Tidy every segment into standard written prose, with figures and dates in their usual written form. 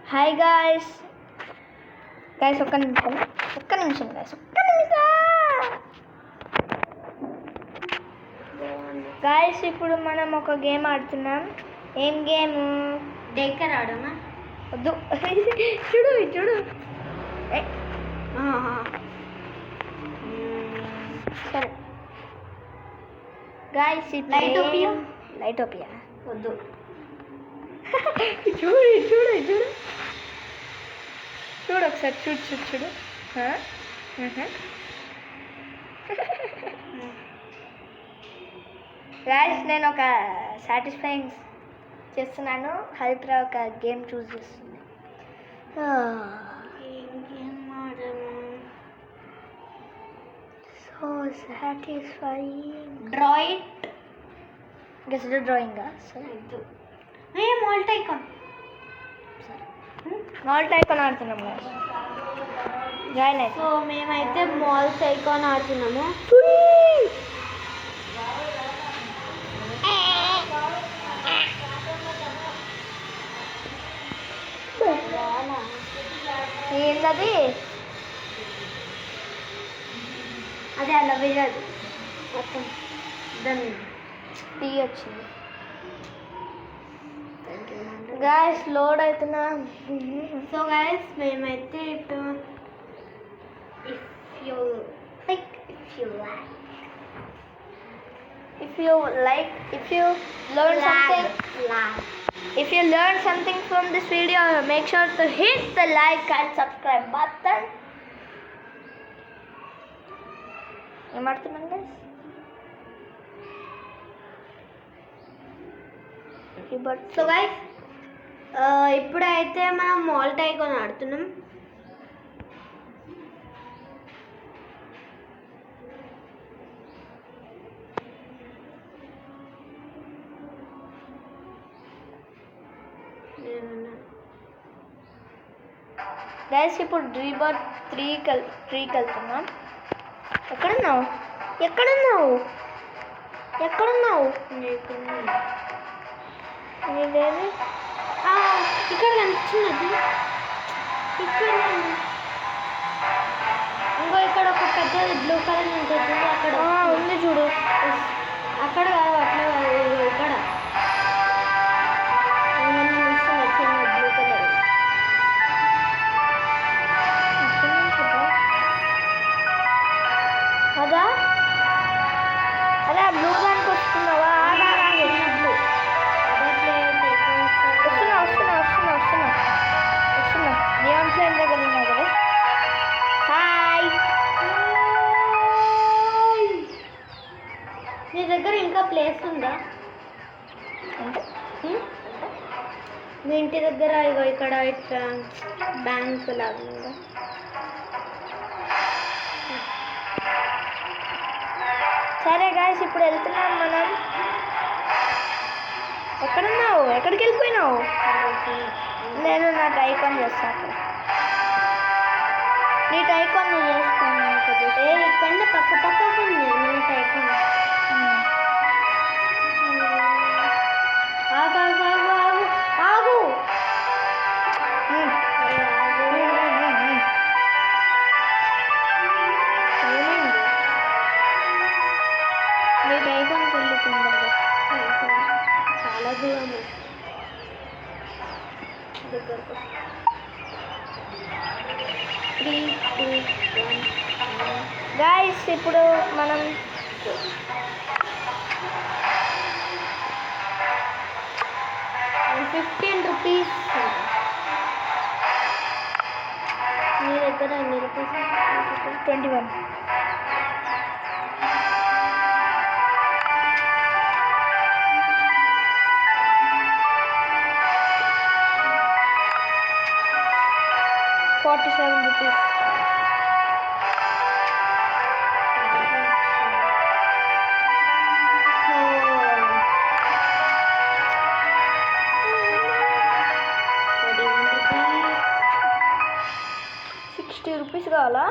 Hi guys ఒక్క నిమిషం guys ఇప్పుడు మనం ఒక గేమ్ ఆడుతున్నాం. ఏం గేమ్? డేకర్ ఆడమా? వద్దు చూడు సరే గాయ్స్ లైటోపియా వద్దు. చూడు ఒకసారి చూడు గాయ్స్ నేను ఒక సాటిస్ఫైయింగ్ చేస్తున్నాను. హరిప్రా ఒక గేమ్ చూస్ చేస్తుంది. So satisfying. డ్రాయింగ్ గెస్ డ్రాయింగా? సరే మాల్ట్ ఐకాన్. మాల్ట్ ఐకాన్ ఆడుతున్నాం గాయ్స్. జాయిన్ అయితే సో మేమైతే మాల్ట్ ఐకాన్ ఆడుతున్నాము. ఏంటది? అదే అలా వేయదు మొత్తం దాన్ని టీ వచ్చింది. గాయ్స్ లోడ్ అవుతున్నా. సో గాయస్ మేమైతే ఇప్పుడు if you learn something from this video, make sure to hit the like and subscribe button. ఏం ఆడుతున్నాం guys? సో గైస్ ఇప్పుడైతే మనం మాల్ట్ ఐకాన్ ఆడుతున్నాం. గైస్ ఇప్పుడు రీబర్త్ 3కి వెళ్తున్నాం. ఎక్కడున్నావు? నీదేది? ఇక్కడ కనిపించినది. ఇక్కడ ఒక పెద్ద బ్లూ కలర్ ఉంటుంది. అక్కడ ఉంది చూడు. అక్కడ కాదు, అట్లా కాదు, ఇక్కడ బ్లూ కలర్. అదే ఆ బ్లూ దానికి వస్తున్నావా? వస్తున్నా నియాన్ ఫ్లేమ్ దగ్గర ఉన్నావు కదా. హాయ్. నీ దగ్గర ఇంకా ప్లేస్ ఉందా? మీ ఇంటి దగ్గర ఇగో ఇక్కడ ఇట్లా బ్యాంక్ లాగా ఉందా? సరే గాయ్స్ ఇప్పుడు వెళ్తున్నాం మనం. ఎక్కడున్నావు? ఎక్కడికి వెళ్ళిపోయినావు? నేను నా టైకాన్ చేస్తాను అక్కడ. నీ టైకాన్ నువ్వు చేసుకోను. ఇక్కడ పక్క ఉంది మన టైకాన్. ఆగు. ఏమైంది? నీ టైకాన్ వెళ్ళుతుందా? చాలా దూరం దగ్గరకు. 3, 2, 1 గాయ్స్ ఇప్పుడు మనం 15 రూపీస్. మీ దగ్గర ఎన్ని రూపీస్? 21. ₹47. ₹60 కావాలా?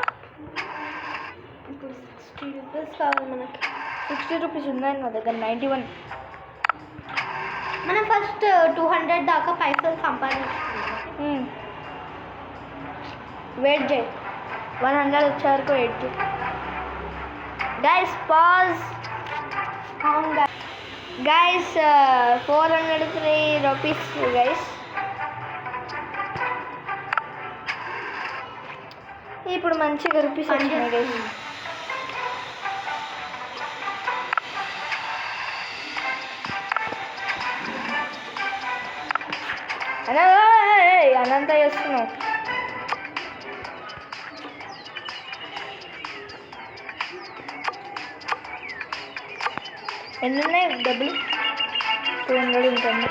ఇప్పుడు 60 రూపీస్ కావాలి మనకి. ₹60 ఉన్నాయి నా దగ్గర. 91. మనం ఫస్ట్ 200 దాకా పైసలు సంపాదించుకుంటాం. వెయిట్ చేయి 100 వచ్చే వరకు వెయిట్ చేయి గైస్ పాజ్ అవును గైస్ 403 రూపీస్ గైస్ ఇప్పుడు మంచిగా రూపీస్ వచ్చినాయి గైస్ అనంత చేస్తున్నావు ఎన్ని ఉన్నాయి డబ్బులు 200 ఉంటుంది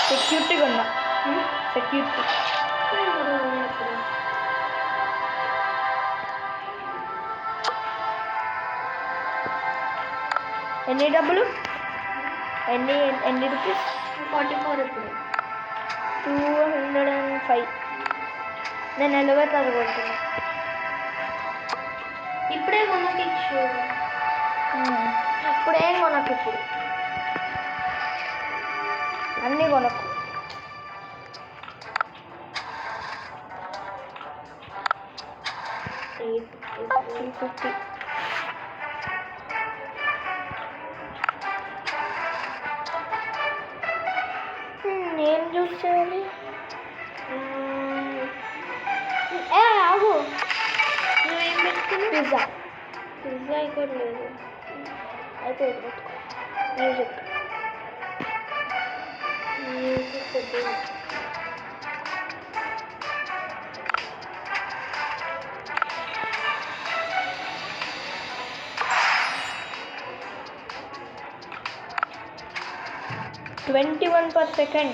సెక్యూరిటీగా ఉందా సెక్యూరిటీ ఎన్ని డబ్బులు ఎన్ని రూపీస్ 44 ఇప్పుడు 205 నేను ఎలాగో తరగొడుతున్నా ఇప్పుడే కొనకిచ్చు ఇప్పుడు ఏం కొనకు ఇప్పుడు అన్నీ కొనకు 350 ఏం చూస్ చేయాలి ఆగు నువ్వేం పెట్టుకున్నావు పిజ్జా ఇక్కడ లేదు అయితే మ్యూజిక్ కొద్దిగా 21 per second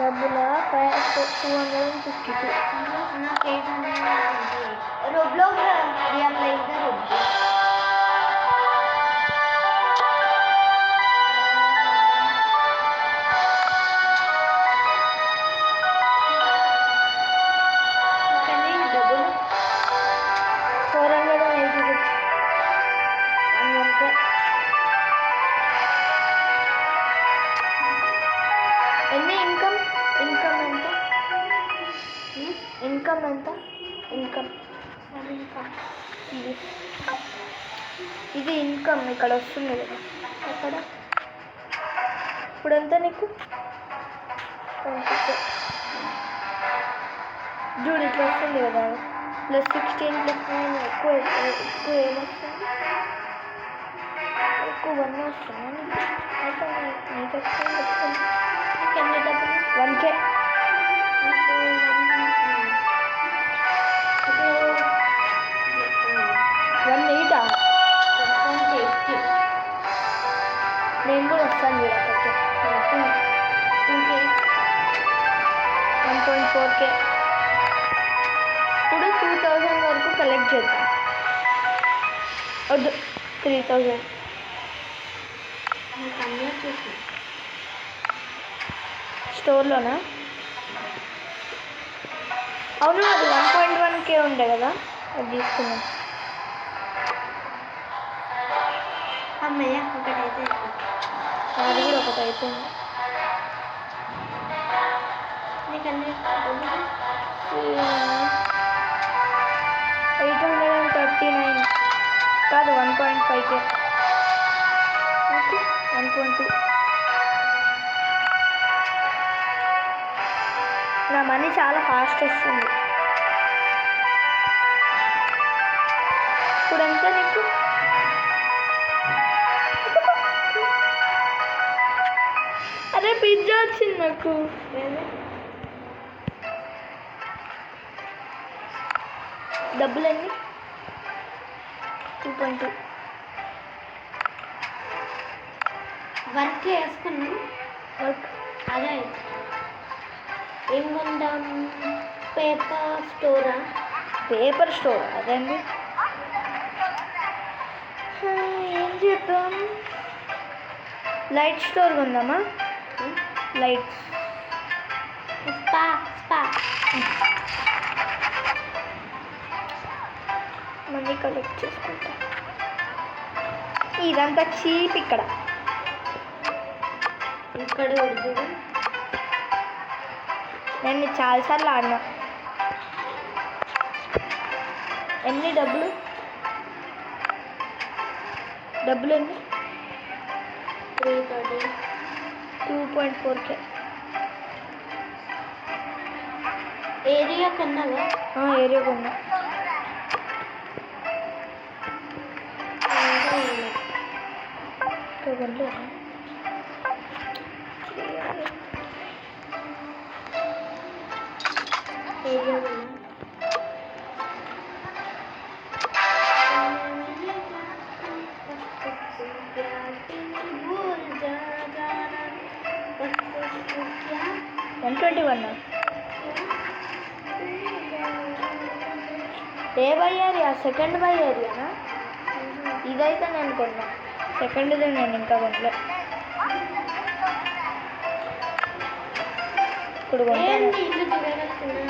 డబ్బులా 252 నాకు 828 Roblox we are playing the Roblox కానీ డబ్బులు 486 అన్నంత ఎన్ని ఇన్కమ్ ఎంత ఇన్కమ్ ఇది ఇన్కమ్ ఇక్కడ వస్తుంది కదా అక్కడ ఇప్పుడు ఎంత నీకు చూడు ఇట్లా వస్తుంది కదా +16 +9 ఎక్కువ ఏమొస్తుంది ఎక్కువ 1 వస్తుంది అయితే నీకు ఎక్కువ ఎన్ని డబ్బులు 1K 1.8 నేను కూడా వస్తాను మీరు అక్కడికి 1.4K ఇప్పుడు 2000 వరకు కలెక్ట్ చేద్దాం వద్దు 3000 స్టోర్లోనా అవును అది 1.1K ఉండే కదా అది తీసుకున్నాం అమ్మయ్య ఒకటైతే అది కూడా ఒకటి అయిపోయింది నీకు అన్ని 839 కాదు 1.5K 1.2 నా మనీ చాలా ఫాస్ట్ వస్తుంది ఇప్పుడు ఎంత నీకు అరే పిజ్జా వచ్చింది నాకు డబ్బులు ఎన్ని 2.2. వర్క్ వేసుకున్నాం. వర్క్ అదే ఏం కొందాం? పేపర్ స్టోరా? పేపర్ స్టోర్ అదండి. ఏం చేద్దాం? లైట్ స్టోర్ కొందామా? Lights spa spa money collect చేసుకుంటా. ఇదంతా చీప్ ఇక్కడ. ఇక్కడ ఉర్దూ నేను చాలాసార్లు ఆడినా. ఎన్ని డబ్బులు ఎన్ని? 330. 2.4K. ఏరియా కొన్నావా? ఏరియా కొన్నా. ఏరియా కొన్నా. $121. ఏ బై ఏరియా? సెకండ్ బై ఏరియానా? ఇదైతే నేను కొన్నా. సెకండ్ది నేను ఇంకా కొనలే. ఇప్పుడు కొంటాను. ఇల్లు చూడగలుగుతున్నా.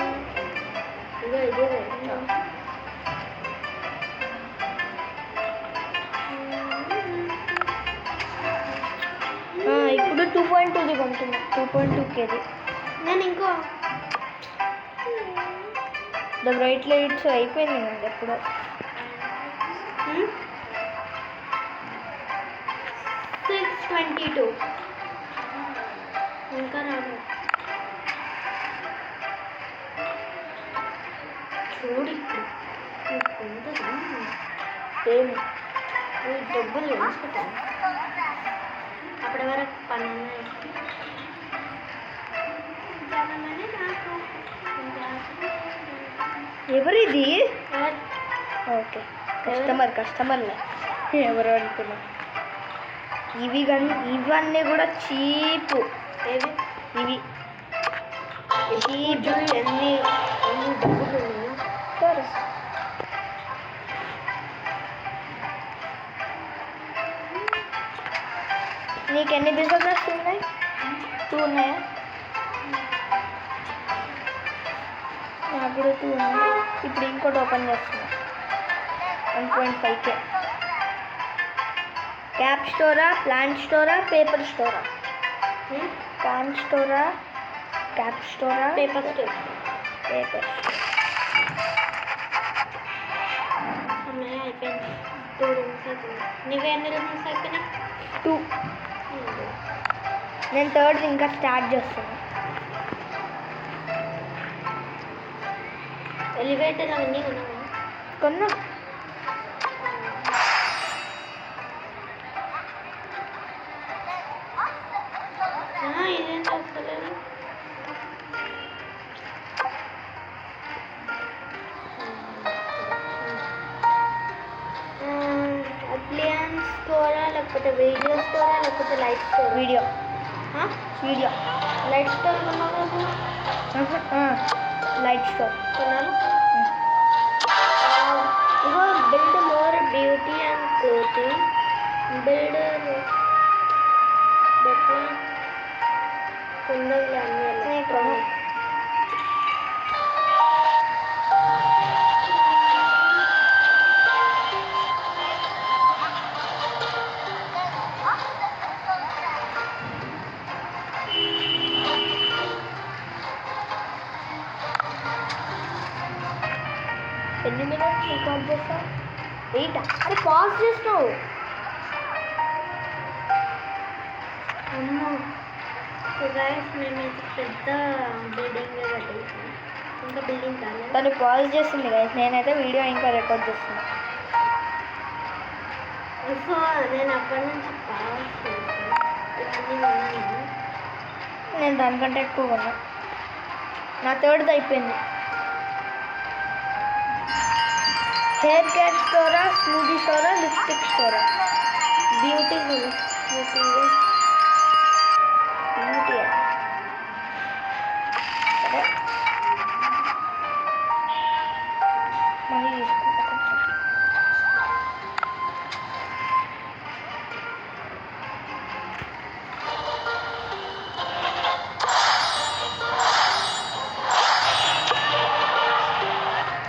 ఇదే ఇప్పుడు 2.2ది కొంటున్నా. 2.2Kది. నేను ఇంకో ద బ్రైట్ లైట్స్ అయిపోయింది అండి ఎప్పుడో. 622 ఇంకా రాదు. చూడు ఏమి డబ్బులు వేసుకుంటాను. అప్పటి వరకు పనులు ఎవరిది? ఓకే, కస్టమర్లే. ఎవరు అనుకున్నా. ఇవన్నీ కూడా చీపు. ఇవి చీప్. ఎన్ని డబ్బులు సరే. నీకు ఎన్ని బిజినెస్ ఉన్నాయి? 2 ఉన్నాయా? నాకు కూడా 2 ఉన్నాయి. ఇప్పుడు ఇంకోటి ఓపెన్ చేస్తున్నా. 1.5K. క్యాప్ స్టోరా, ప్లాంట్ స్టోరా, పేపర్ స్టోరా? ప్లాంట్ స్టోరా, క్యాప్ స్టోరా, పేపర్ స్టోర్. అయిపోయింది. 2 రూమ్స్ అయిపోయింది. నువ్వెన్ని రూమ్స్ అయిపోయినాయి? 2. నేను 3rd ఇంకా స్టార్ట్ చేస్తాను. ఎలివేటర్ అవన్నీ ఉన్నావా? కొన్నా. ఇదేం వస్తలేదు. అప్లియన్స్ స్టోరా, లేకపోతే వీడియో స్టోరా, లేకపోతే light store? Video. Light store కొన్నావు కదా? లైట్ స్టోర్ కొన్నాను. ఇగో build more beauty and clothing. Builder కుందలు అన్నీ కొను. ఎన్ని మినిట్స్ రికార్డ్ చేస్తావు? 8. అరే పాజ్ చేస్తావు. అమ్మో. సో గైస్ మేమైతే పెద్ద బిల్డింగ్ కట్టేసాం. ఇంకా బిల్డింగ్ కాలేదు. దాన్ని పాజ్ చేస్తుంది గైస్. నేనైతే వీడియో ఇంకా రికార్డ్ చేస్తున్నా. సో నేను అప్పటి నుంచి పాజ్ చేస్తాను. ఇవన్నీ ఉన్నాను. నేను దానికంటే ఎక్కువ ఉన్నా. నా 3rd అయిపోయింది. హెయిర్ కేర్ స్టోరా, స్మూదీ స్టోరా, లిప్స్టిక్ స్టోరా. బ్యూటిఫుల్ బ్యూటిఫుల్ బ్యూటీ సరే మనీ తీసుకుంటా కొంచెం.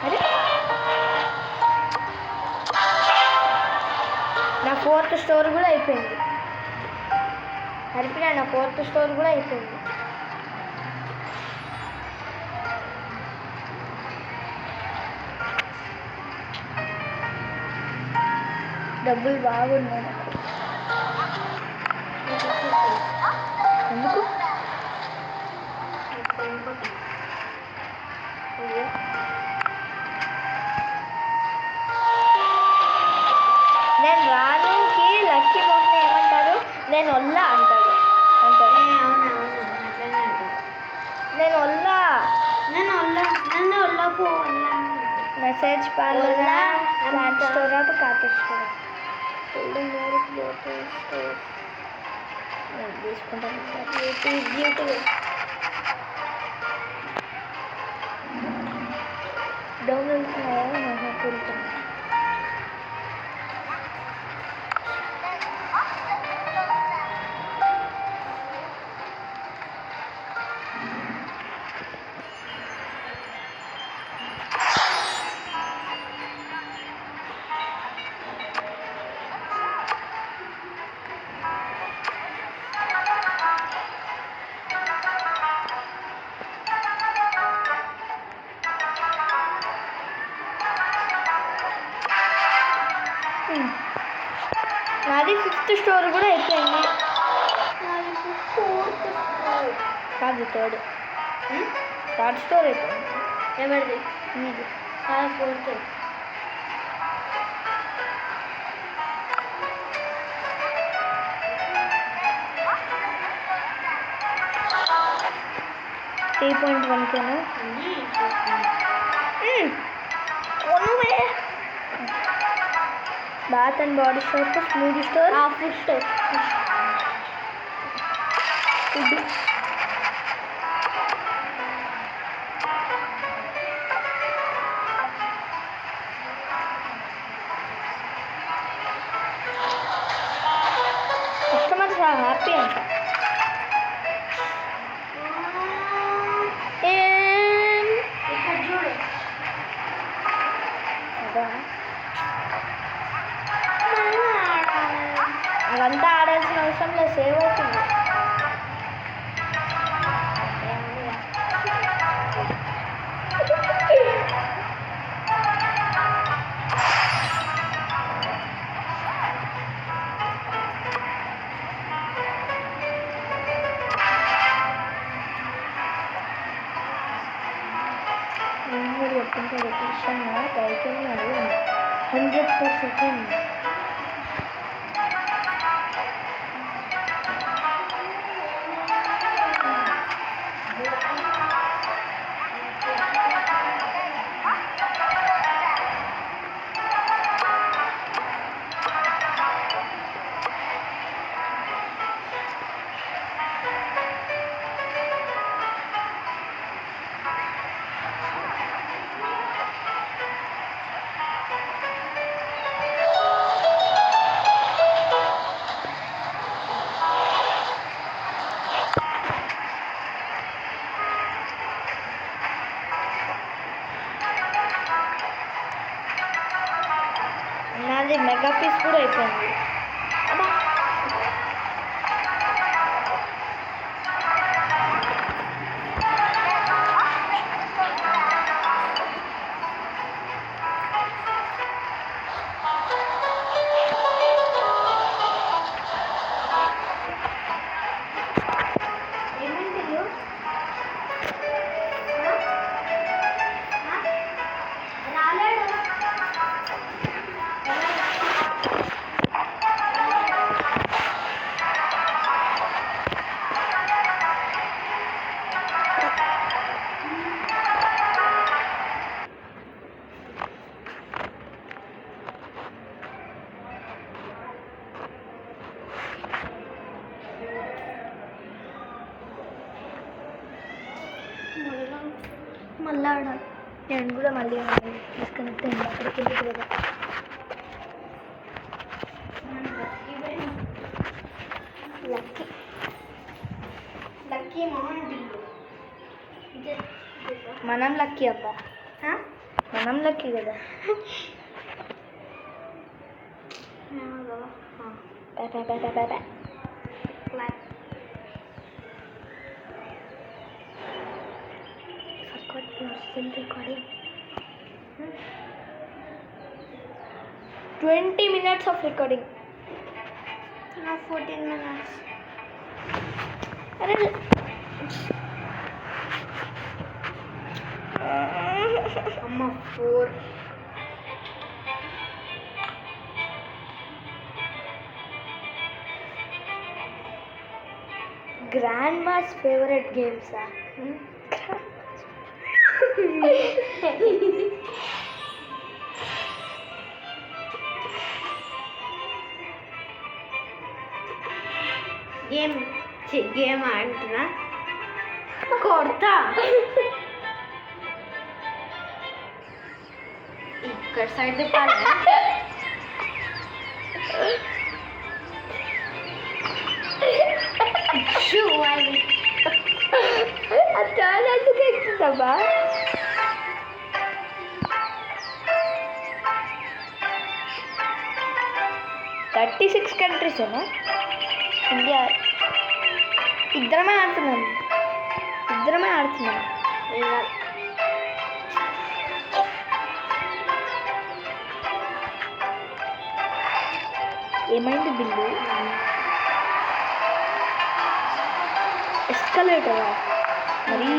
అరే నా 4th స్టోర్ కూడా అయిపోయింది. హరిపిన నా 4th స్టోర్ కూడా అయిపోయింది. డబ్బులు బాగున్నాయి నాకు. ఎందుకు అయ్యో నేను రానుకి లక్కీ మోహన్ ఏమంటారు, నేను ఒల్లా అంటాడు. నేను ఒల్లా మెసేజ్ పార్లరా, ప్లాంట్ స్టోరా, కార్పెట్ స్టోరా. తీసుకుంటాను సార్. బ్యూటిఫుల్ డౌన్ వెళ్తున్నాయా వెళ్తున్నాను. నాది 5th స్టోర్ కూడా అయిపోయింది. కాదు థర్డ్ స్టోర్ అయిపోయింది. ఎవరిది? మీది. 4th. $3.1Kనా? నువ్వే bath and body soap, smoothie store, food store. Food. Customers happy అంట. ఇక్కడ చూడు. అదా అవంతా ఆడాల్సిన అవసరం లేదు, సేవ్ అవుతుంది. మీరు చెప్పింటే ఇష్టంగా పైకి అడిగి 100%. నాది మెగా పీస్ కూడా అయిపోయింది. అబ్బా మళ్ళీ ఆడాలి. నేను కూడా మళ్ళీ డిస్కనెక్ట్ అయింది అక్కడికి వెళ్ళి కదా. Lucky lucky Mohan bill. మనం లక్కీ అబ్బా, మనం లక్కీ కదా. Pay pay pay pay pay pay. Forgot you're still recording. 20 minutes of recording. Now 14 minutes. అరే అమ్మ 4. గ్రాండ్మాస్ ఫేవరెట్ గేమ్సా? గేమ్ ఆడుతున్నా కొడతా. ఇక్కడ సైడ్ తిప్పాలి. అది చాలా ఎందుకు ఎక్కుతుందమ్మా? 36 కంట్రీసేనా? ఇండియా ఇద్దరమే ఆడుతున్నాం. ఏమైంది బిల్లు? ఎస్కలేటరా? మరి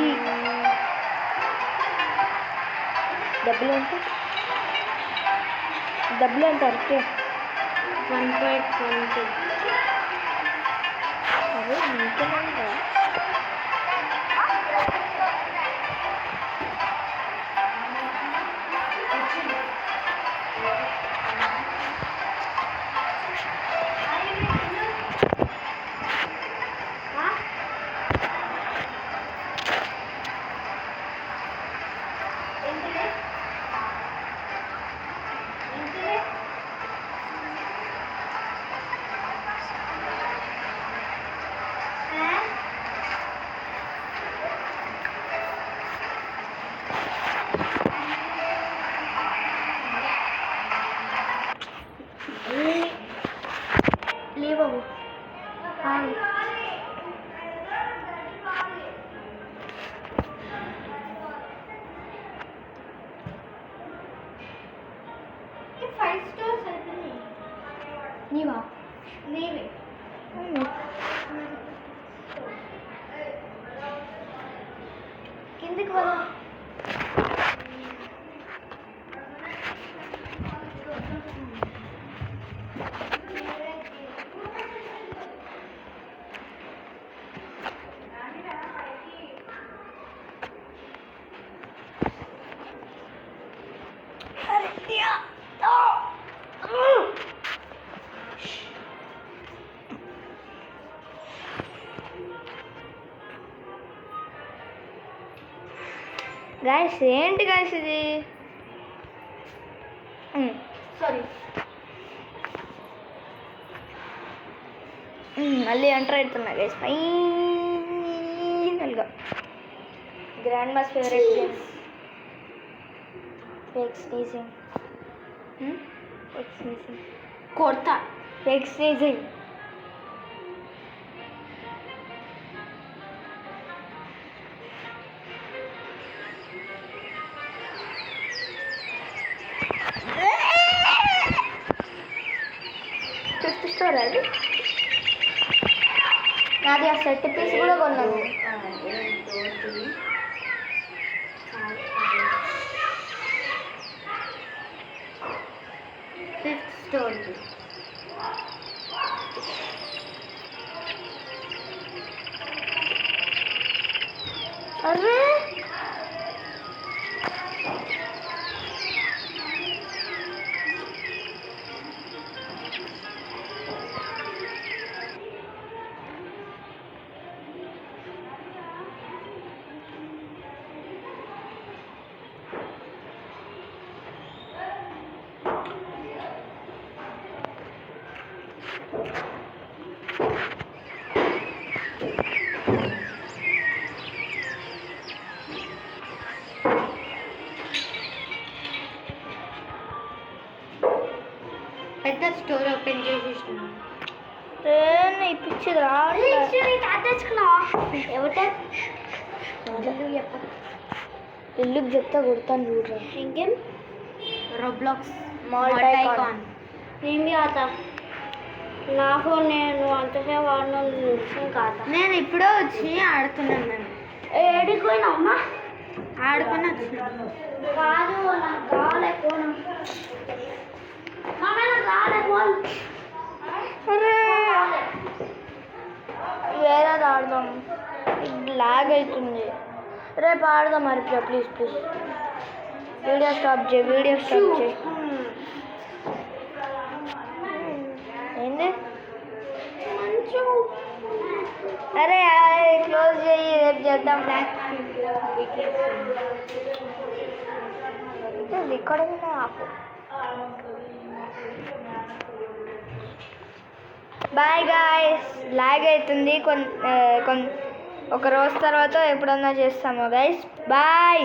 డబ్బులు ఎంత అరికే? 1.20. అదే నీకేమంటా? లేవు. నీవా? నీవే. కిందికి వదా. గాయస్ ఏంటి గాయస్ ఇది? సారీ. మళ్ళీ ఎంటర్ అవుతున్నా గైస్ ఫైనల్గా. Grandma's favourite games. Fake sneezing. కొడతా. Fake sneezing. ఫిఫ్త్ స్టోర్ అది. నాది ఆ సెట్ పీస్ కూడా కొన్నాను. Fifth store. అరే పెద్ద స్టోర్ ఓపెన్ చేసేసినాను. ట్రైన్ ఇప్పించేది తెచ్చుకున్నావా? ఎవటే ఇల్లుకి చెప్తా కొడతాను చూడరా. ఇంకేం రోబ్లాక్స్ Malt Icon. నేను కాత నా ఫోన్ నేను అంతసేపు వాడిన కాత. నేను ఇప్పుడే వచ్చి ఆడుతున్నాను. మేము ఏడికి పోయినామ్మా? ఆడుకొని వచ్చినాను. కాదు నాకు కావాలి ఫోన్. నాకు కావాలి ఫోన్. వేరేది ఆడదాం, లాగ్ అవుతుంది. రేపు ఆడదాం మరి ప్లీజ్ ప్లీజ్. వీడియో స్టాప్ చేయి. ఏంది? అరే క్లోజ్ చేయి, రేపు చేద్దాం. రికార్డింగ్ ఆపు. Bye guys. లాగ్ అవుతుంది ఒక రోజు తర్వాత ఎప్పుడన్నా చేస్తాము గైస్. బాయ్.